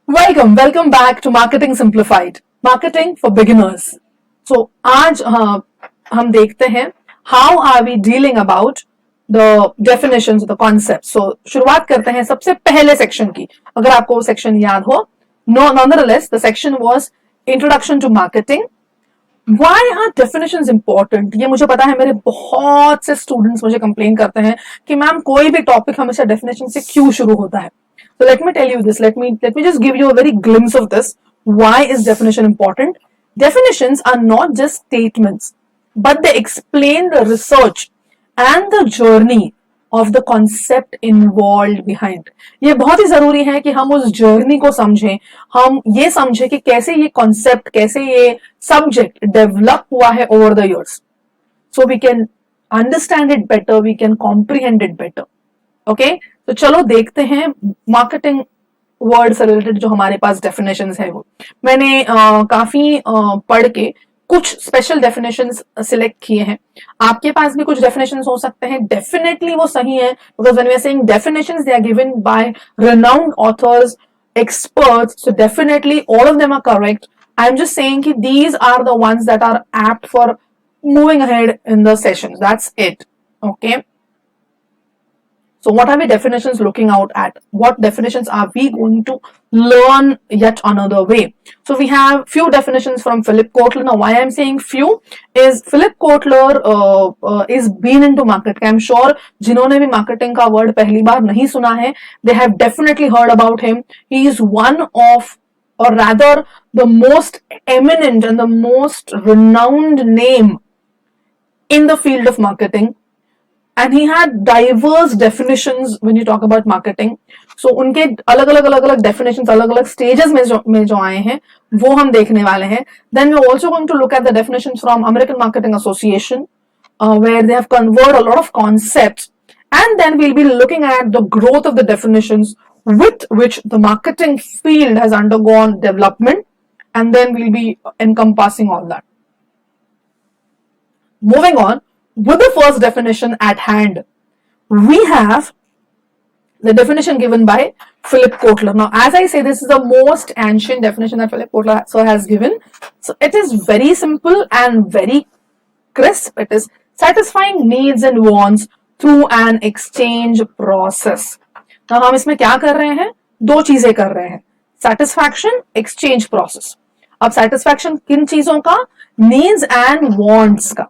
Welcome back to marketing simplified, marketing for beginners. So आज हम देखते हैं how are we dealing about the definitions, the concept. So शुरुआत करते हैं सबसे पहले सेक्शन की। अगर आपको वो सेक्शन याद हो, nonetheless the section was introduction to marketing. Why are definitions important? ये मुझे पता है, मेरे बहुत से स्टूडेंट्स मुझे कंप्लेन करते हैं कि मैम कोई भी टॉपिक हमेशा डेफिनेशन से क्यों शुरू होता है। So let me tell you this. Let me just give you a very glimpse of this. Why is definition important? Definitions are not just statements, but they explain the research and the journey of the concept involved behind. ये बहुत ही जरूरी है कि हम उस journey को समझें, हम ये समझें कि कैसे ये कॉन्सेप्ट, कैसे ये सब्जेक्ट डेवलप हुआ है over the years, so we can understand it better, we can comprehend it better. Okay, तो चलो देखते हैं मार्केटिंग वर्ड से रिलेटेड जो हमारे पास डेफिनेशंस है वो मैंने काफी पढ़ के कुछ स्पेशल डेफिनेशंस सिलेक्ट किए हैं। आपके पास भी कुछ डेफिनेशंस हो सकते हैं, डेफिनेटली वो सही है, because when we are saying definitions they are given by renowned authors, experts, so definitely all of them are correct. I'm just saying कि these are the ones that are apt for moving ahead in the sessions. That's it. Okay. So what are we definitions looking out at? What definitions are we going to learn yet another way? So we have few definitions from Philip Kotler. Now why I'm saying few is Philip Kotler is been into marketing. I'm sure जिन्होंने भी marketing का word पहली बार नहीं सुना है, they have definitely heard about him. He is one of, or rather the most eminent and the most renowned name in the field of marketing. And he had diverse definitions when you talk about marketing. So उनके अलग अलग definitions, अलग अलग stages में जो आए हैं वो हम देखने वाले हैं. Then we're also going to look at the definitions from American Marketing Association, where they have converted a lot of concepts. And then we'll be looking at the growth of the definitions with which the marketing field has undergone development. And then we'll be encompassing all that. Moving on, with the first definition at hand, we have the definition given by Philip Kotler. Now, as I say, this is the most ancient definition that Philip Kotler has given. So it is very simple and very crisp. It is satisfying needs and wants through an exchange process. Now, हम इसमें क्या कर रहे हैं? दो चीजें कर रहे हैं, satisfaction, exchange process. अब satisfaction किन चीजों का? Needs and wants का.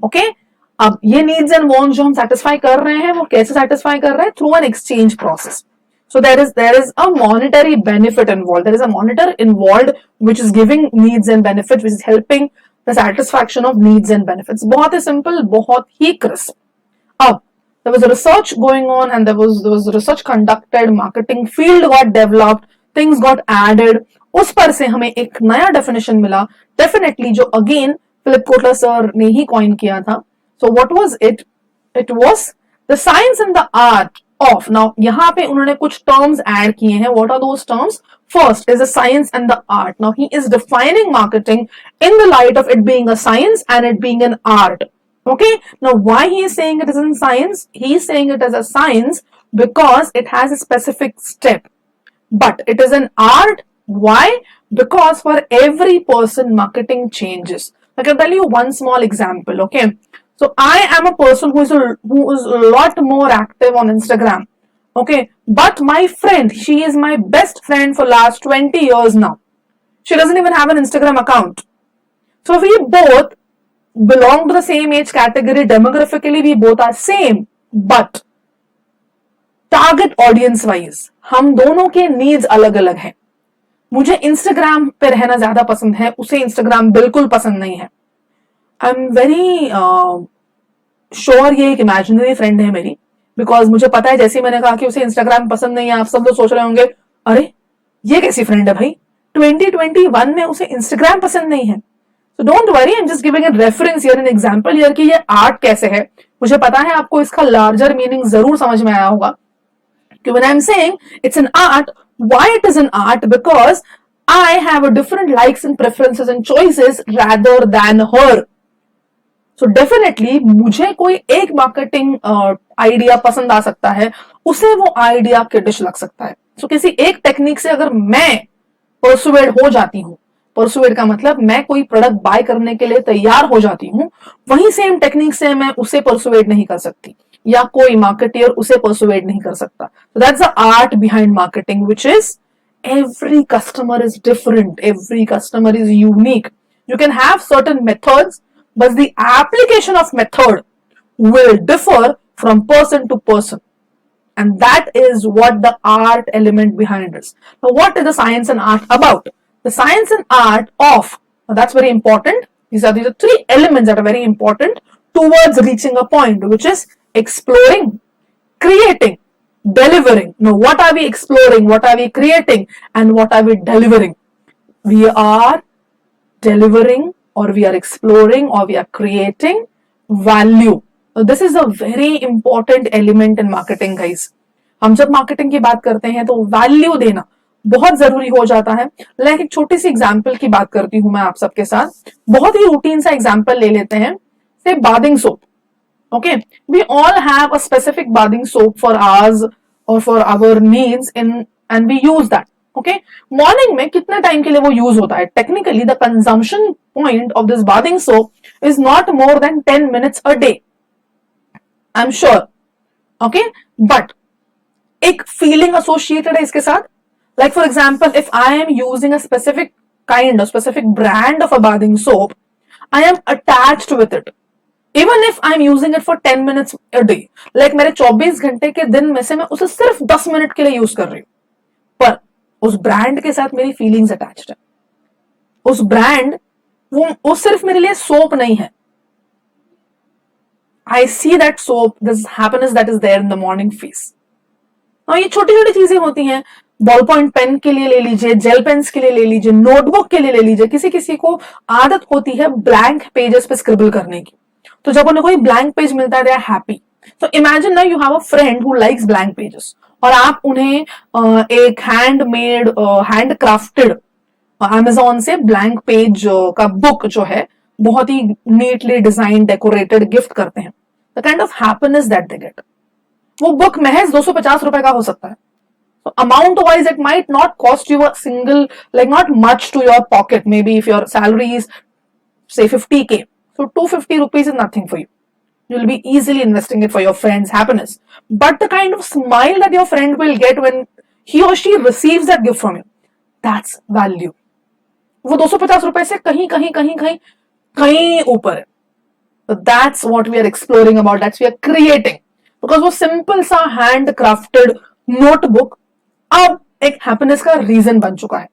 Okay? अब ये नीड्स एंड वांट्स जो हम सेटिस्फाई कर रहे हैं वो कैसे सेटिस्फाई कर रहे हैं? Through an exchange process. So there is a monetary benefit involved. There is a monitor involved which is giving needs and benefits, which is helping the satisfaction of needs and benefits. बहुत ही simple, बहुत ही crisp. अब there was a research going on and there was research conducted, marketing field got developed, things got added. उस पर से हमें एक नया definition मिला, definitely जो again फिलिप कोटलर सर ने ही कॉइन किया था. So what was it? It was the science and the art of. Now यहाँ पे उन्होंने कुछ terms add किए हैं. What are those terms? First is the science and the art. Now he is defining marketing in the light of it being a science and it being an art. Okay. Now why he is saying it is in science? He is saying it as a science because it has a specific step. But it is an art. Why? Because for every person marketing changes. I can tell you one small example. Okay. So I am a person who is a lot more active on Instagram. Okay. But my friend, she is my best friend for last 20 years now. She doesn't even have an Instagram account. So we both belong to the same age category. Demographically, we both are same. But target audience wise, हम दोनों के needs अलग अलग हैं. मुझे Instagram पे रहना ज्यादा पसंद है, उसे इंस्टाग्राम बिल्कुल पसंद नहीं है. आई एम वेरी श्योर ये एक इमेजिनरी फ्रेंड है मेरी, बिकॉज मुझे पता है जैसे मैंने कहा कि उसे इंस्टाग्राम पसंद नहीं है, आप सब लोग सोच रहे होंगे अरे ये कैसी फ्रेंड है भाई, 2021 में उसे इंस्टाग्राम पसंद नहीं है. So don't worry, I am just giving a reference here, an example here कि ये आर्ट कैसे है. मुझे पता है आपको इसका लार्जर मीनिंग जरूर समझ में आया होगा. When I'm saying it's an art, why it is an art? Because I have a different likes and preferences and choices rather than her. So definitely मुझे कोई एक मार्केटिंग आइडिया पसंद आ सकता है, उसे वो आइडिया किडिश लग सकता है. So किसी एक टेक्निक से अगर मैं परसुएड हो जाती हूँ, परसुएड का मतलब मैं कोई प्रोडक्ट बाय करने के लिए तैयार हो जाती हूँ, वही सेम टेक्निक से मैं उसे परसुएड नहीं कर सकती, या कोई मार्केटियर उसे परसुएड नहीं कर सकता. So that's the art behind marketing, which is every customer is different, every customer is unique. You can have certain methods, but the application of method will differ from person to person. And that is what the art element behind is. Now, what is the science and art about? The science and art of, now that's very important. These are the three elements that are very important towards reaching a point, which is exploring, creating, delivering. Now, what are we exploring? What are we creating? And what are we delivering? We are delivering, or we are exploring, or we are creating value. So this is a very important element in marketing, guys. हम जब marketing की बात करते हैं तो value देना बहुत जरूरी हो जाता है. लाइक एक छोटी सी एग्जांपल की बात करती हूं मैं आप सबके साथ. बहुत ही रूटीन सा एग्जांपल ले लेते हैं, से bathing soap. Okay, we all have a specific bathing soap for ours और for our needs in, and we use that. Okay, morning में कितने टाइम के लिए वो यूज होता है? Technically the consumption point of this bathing soap is not more than 10 minutes a day. I am sure. Okay, but एक feeling associated है इसके साथ. Like for example, if I am using a specific kind of specific brand of a bathing soap, I am attached with it. Even if I am using it for 10 minutes a day, like मेरे 24 घंटे के दिन में से मैं उसे सिर्फ 10 minute के लिए यूज कर रही हूं, पर उस ब्रांड के साथ मेरी फीलिंग्स अटैच्ड है. उस ब्रांड वो सिर्फ मेरे लिए सोप नहीं है. I see that soap, this happiness that is there in the morning face. और ये छोटी छोटी चीजें होती हैं. बॉल पॉइंट पेन के लिए ले लीजिए, जेल पेन्स के लिए ले लीजिए, नोटबुक के लिए ले लीजिए. किसी किसी को आदत होती है ब्लैंक पेजेस पे स्क्रिबल करने की, तो जब उन्हें कोई ब्लैंक पेज मिलता है दे आर हैप्पी. तो इमेजिन ना you have a friend who likes blank pages, और आप उन्हें एक हैंडमेड, हैंड क्राफ्टेड अमेजोन से ब्लैंक पेज का बुक जो है बहुत ही नीटली डिजाइन डेकोरेटेड गिफ्ट करते हैं. The kind of happiness that they get. वो बुक महज 250 रुपए का हो सकता है. So amount wise it might not cost you a single, like not much to your pocket. Maybe if your salary is say 50K, so 250 rupees is nothing for you. You'll be easily investing it for your friend's happiness. But the kind of smile that your friend will get when he or she receives that gift from you, that's value. वो 250 रुपए से कहीं कहीं कहीं कहीं कहीं ऊपर है. So that's what we are exploring about. That's we are creating. Because वो सिंपल सा हैंड क्राफ्टेड नोटबुक अब एक हैप्पीनेस का रीजन बन चुका है.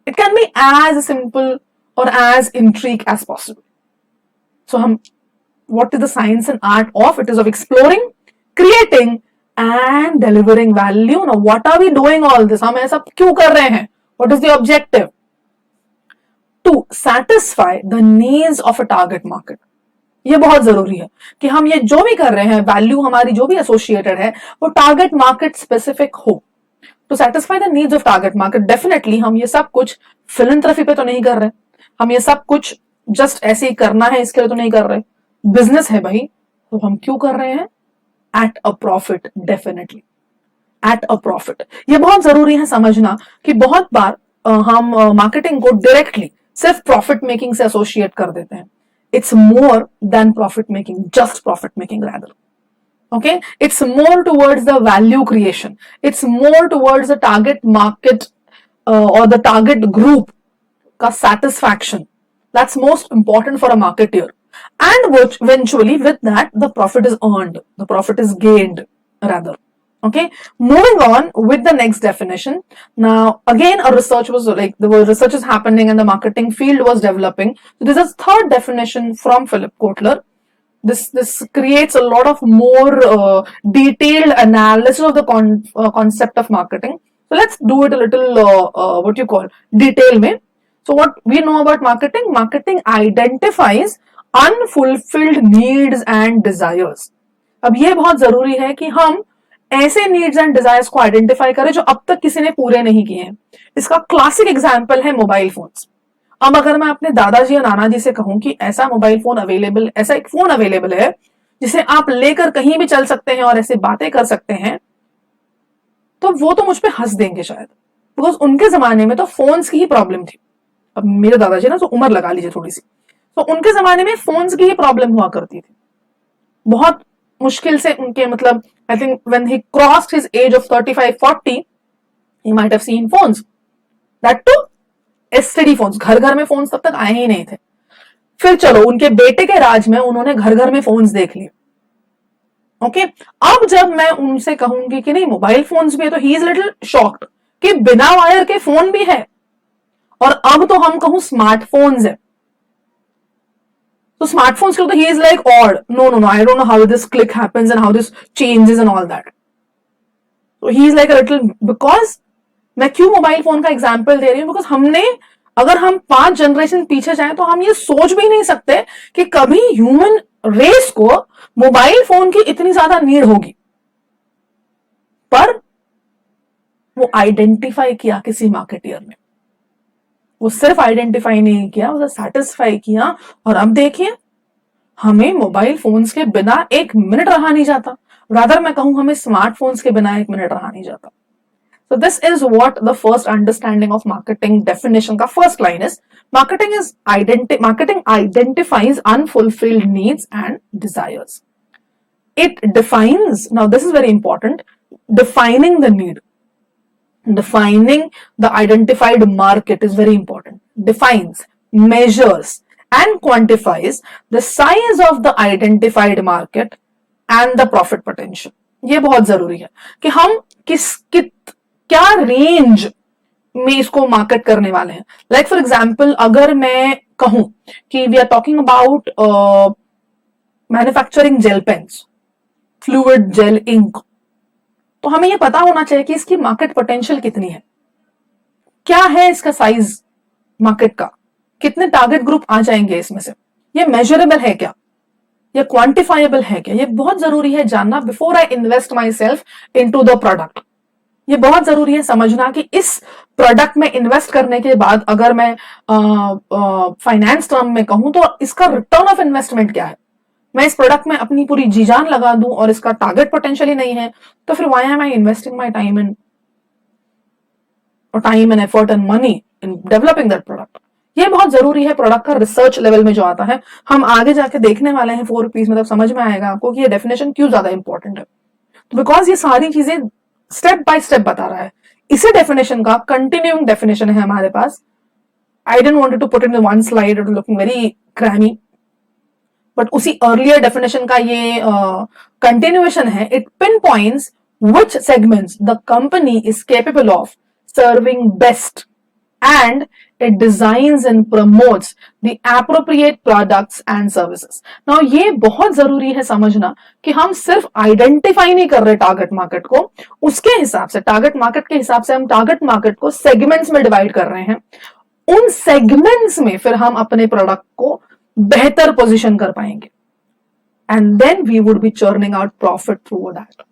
It can be as simple और as intrigue as possible. So हम, what is the science and art of? It is of exploring, creating and delivering value. Now what are we doing all this? हम ऐसा क्यों कर रहे हैं? What is the objective? To satisfy the needs of a target market. ये बहुत जरूरी है कि हम ये जो भी कर रहे हैं, वैल्यू हमारी जो भी एसोसिएटेड है, वो टारगेट मार्केट स्पेसिफिक हो. To satisfy the needs of target market. Definitely हम ये सब कुछ फिलैंथ्रोपी पे तो नहीं कर रहे. हम ये सब कुछ जस्ट ऐसे ही करना है इसके लिए तो नहीं कर रहे. बिजनेस है भाई, तो हम क्यों कर रहे हैं? At a profit. Definitely at a profit. ये बहुत जरूरी है समझना कि बहुत बार हम मार्केटिंग को डायरेक्टली सिर्फ प्रॉफिट मेकिंग से एसोसिएट कर देते हैं. It's more than profit making, just profit making rather. Okay, it's more towards the value creation. It's more towards the target market or the target group ka satisfaction. That's most important for a marketeer. And which eventually with that the profit is earned, the profit is gained rather. Okay, moving on with the next definition. Now again a research was like, the research is happening and the marketing field was developing. So this is third definition from Philip Kotler. This creates a lot of more detailed analysis of the concept of marketing. So let's do it a little what you call detail में. So what we know about marketing? Marketing identifies unfulfilled needs and desires. अब ये बहुत जरूरी है कि हम ऐसे needs and desires को आइडेंटिफाई करें जो अब तक किसी ने पूरे नहीं किए हैं. इसका क्लासिक एग्जांपल है मोबाइल फोन्स. अब अगर मैं अपने दादाजी या नाना जी से कहूं कि ऐसा मोबाइल फोन अवेलेबल, ऐसा एक फोन अवेलेबल है जिसे आप लेकर कहीं भी चल सकते हैं और ऐसे बातें कर सकते हैं, तो वो तो मुझ पे हंस देंगे शायद. बिकॉज उनके जमाने में तो फोन्स की ही प्रॉब्लम थी. अब मेरे दादाजी ना, तो उम्र लगा लीजिए थोड़ी सी, तो उनके जमाने में फोन्स की ही प्रॉब्लम हुआ करती थी. बहुत मुश्किल से उनके, मतलब I think when he crossed his age of 35-40 he might have seen phones, that too STD phones. घर घर में फोन्स तब तक आए ही नहीं थे. फिर चलो उनके बेटे के राज में उन्होंने घर घर में फोन्स देख लिए. ओके, अब जब मैं उनसे कहूंगी कि नहीं मोबाइल फोन्स भी है, तो ही इज लिटिल शॉक्ड कि बिना वायर के फोन भी है, और अब तो हम कहूं स्मार्टफोन्स है. तो स्मार्टफोन्स के तो he is like odd, no no no, I don't know how this click happens and how this changes and all that. तो he is like a little, because मैं क्यों मोबाइल फोन का example दे रही हूं, because हमने, अगर हम 5 जनरेशन पीछे जाएं तो हम ये सोच भी नहीं सकते कि कभी ह्यूमन रेस को मोबाइल फोन की इतनी ज्यादा नीड होगी. पर वो आइडेंटिफाई किया किसी मार्केटियर ने, वो सिर्फ आइडेंटिफाई नहीं किया, उसे सेटिस्फाई किया. और अब देखिए हमें मोबाइल फोन्स के बिना 1 मिनट रहा नहीं जाता. रादर मैं कहूं हमें स्मार्टफोन्स के बिना 1 मिनट रहा नहीं जाता. So this is what the first understanding of marketing definition का first line is. Marketing identifies unfulfilled needs and desires. It defines, now this is very important, defining the need. Defining the identified market is very important. Defines, measures and quantifies the size of the identified market and the profit potential. ये बहुत जरूरी है कि हम क्या range में इसको market करने वाले हैं. लाइक फॉर एग्जाम्पल, अगर मैं कहूं कि we are talking about manufacturing gel pens, fluid gel ink, तो हमें यह पता होना चाहिए कि इसकी मार्केट पोटेंशियल कितनी है, क्या है इसका साइज मार्केट का, कितने टारगेट ग्रुप आ जाएंगे इसमें से, ये मेजरेबल है क्या, ये क्वांटिफाइबल है क्या. ये बहुत जरूरी है जानना before I invest myself into the product. ये बहुत जरूरी है समझना कि इस प्रोडक्ट में इन्वेस्ट करने के बाद अगर मैं फाइनेंस टर्म में कहूं तो इसका रिटर्न ऑफ इन्वेस्टमेंट क्या है. मैं इस प्रोडक्ट में अपनी पूरी जी जान लगा दूं और इसका टारगेट पोटेंशियल ही नहीं है, तो फिर why am I investing my time and effort and money in developing that product. ये बहुत जरूरी है. प्रोडक्ट का रिसर्च लेवल में जो आता है, हम आगे जाके देखने वाले हैं 4 रुपीज में, तब समझ में आएगा आपको कि ये डेफिनेशन क्यों ज्यादा इंपॉर्टेंट है. तो बिकॉज ये सारी चीजें स्टेप बाय स्टेप बता रहा है. इसी डेफिनेशन का कंटिन्यूइंग डेफिनेशन है हमारे पास. I didn't wanted to put in one slide, it looking very crammy, but उसी अर्लियर डेफिनेशन का ये कंटिन्यूएशन है. It pinpoints which segments the company is capable of serving best and it designs and promotes the appropriate products and services. Now ये बहुत जरूरी है समझना कि हम सिर्फ आइडेंटिफाई नहीं कर रहे टारगेट मार्केट को, उसके हिसाब से टारगेट मार्केट के हिसाब से हम टारगेट मार्केट को सेगमेंट्स में डिवाइड कर रहे हैं. उन सेगमेंट्स में फिर हम अपने प्रोडक्ट को बेहतर पोजीशन कर पाएंगे and then we would be churning out profit through that.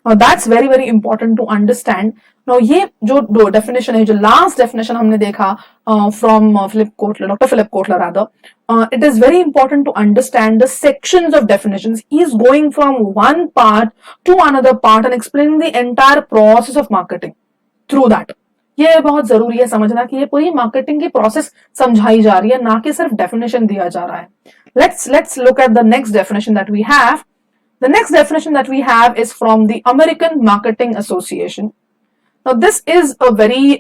Now that's very very important to understand. Now ये जो दो डेफिनेशन है, जो लास्ट डेफिनेशन हमने देखा from Philip Kotler, doctor Philip Kotler rather, it is very important to understand the sections of definitions. He is going from one part to another part and explaining the entire process of marketing through that. ये बहुत जरूरी है समझना कि ये पूरी marketing की process समझाई जा रही है, ना कि सिर्फ डेफिनेशन दिया जा रहा है. Let's look at the next definition that we have. The next definition that we have is from the American Marketing Association. Now this is a very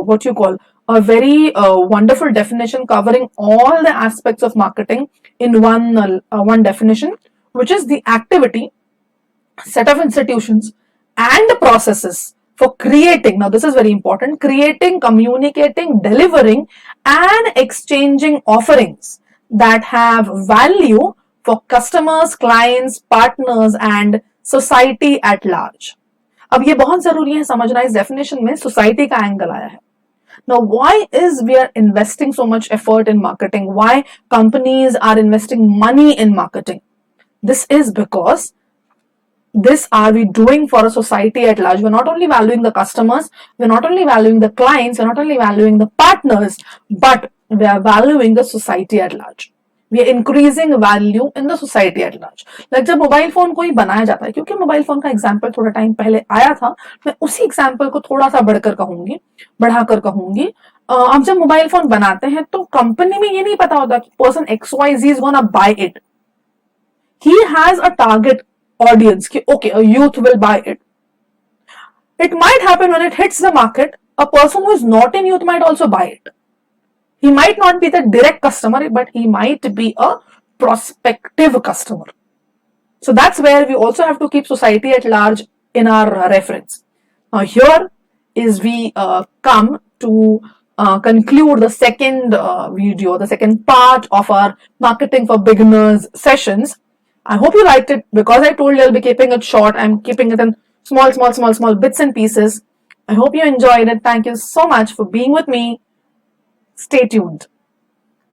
what you call a very wonderful definition covering all the aspects of marketing in one definition, which is the activity, set of institutions and processes for creating, now this is very important, creating, communicating, delivering and exchanging offerings that have value for customers, clients, partners and society at large. अब ये बहुत जरूरी है समझना, इस definition में society का angle आया है. Now why is we are investing so much effort in marketing? Why companies are investing money in marketing? This is because this are we doing for a society at large. We're not only valuing the customers, we're not only valuing the clients, we're not only valuing the partners, but we are valuing the society at large. We are increasing value in the society at large. Like जब mobile phone कोई बनाया जाता है, क्योंकि mobile phone का example थोड़ा time पहले आया था, मैं उसी एग्जाम्पल को थोड़ा सा बढ़ाकर कहूंगी. अब जब मोबाइल फोन बनाते हैं तो कंपनी में ये नहीं पता होता कि person XYZ is gonna buy it. He has a target audience कि okay, youth will buy it. It might happen when it hits the market, a person who is not in youth might also buy it. He might not be the direct customer, but he might be a prospective customer. So that's where we also have to keep society at large in our reference. Now here is we come to conclude the second video, the second part of our marketing for beginners sessions. I hope you liked it. Because I told you I'll be keeping it short, I'm keeping it in small bits and pieces. I hope you enjoyed it. Thank you so much for being with me. Stay tuned.